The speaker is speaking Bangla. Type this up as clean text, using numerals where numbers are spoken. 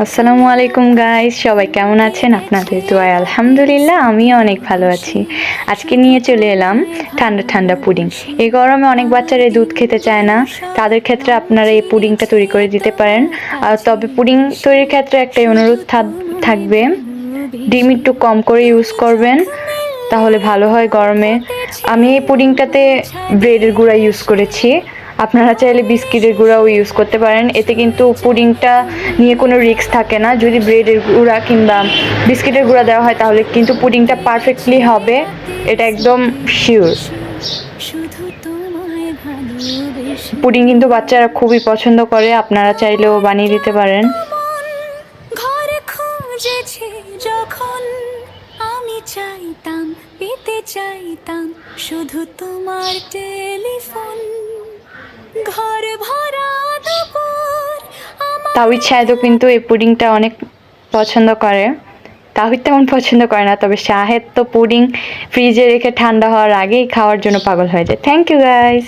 আসসালামু আলাইকুম গাইস, সবাই কেমন আছেন? আপনাদের দোয়ায় আলহামদুলিল্লাহ আমিও অনেক ভালো আছি। আজকে নিয়ে চলে এলাম ঠান্ডা ঠান্ডা পুডিং। এই গরমে অনেক বাচ্চারা দুধ খেতে চায় না, তাদের ক্ষেত্রে আপনারা এই পুডিংটা তৈরি করে দিতে পারেন। তবে পুডিং তৈরির ক্ষেত্রে একটাই অনুরোধ থাকবে, ডিম একটু কম করে ইউজ করবেন, তাহলে ভালো হয় গরমে। আমি এই পুডিংটাতে ব্রেডের গুঁড়া ইউজ করেছি, আপনারা চাইলে বিস্কিটের গুঁড়াও ইউজ করতে পারেন। এতে কিন্তু পুডিংটা নিয়ে কোনো রিস্ক থাকে না। যদি ব্রেডের গুঁড়া কিংবা বিস্কিটের গুঁড়া দেওয়া হয় তাহলে কিন্তু পুডিংটা পারফেক্টলি হবে, এটা একদম শিওর। পুডিং কিন্তু বাচ্চারা খুবই পছন্দ করে, আপনারা চাইলেও বানিয়ে দিতে পারেন। যখন আমি চাইতাম পেতে চাইতাম শুধু তোমার টেলিফোন, ঘর ভরা দুপুর। তাওহিদ শাহেদও কিন্তু এই পুডিংটা অনেক পছন্দ করে। তাওহিদ তেমন পছন্দ করে না, তবে শাহেদ তো পুডিং ফ্রিজে রেখে ঠান্ডা হওয়ার আগেই খাওয়ার জন্য পাগল হয়ে যায়। Thank you guys.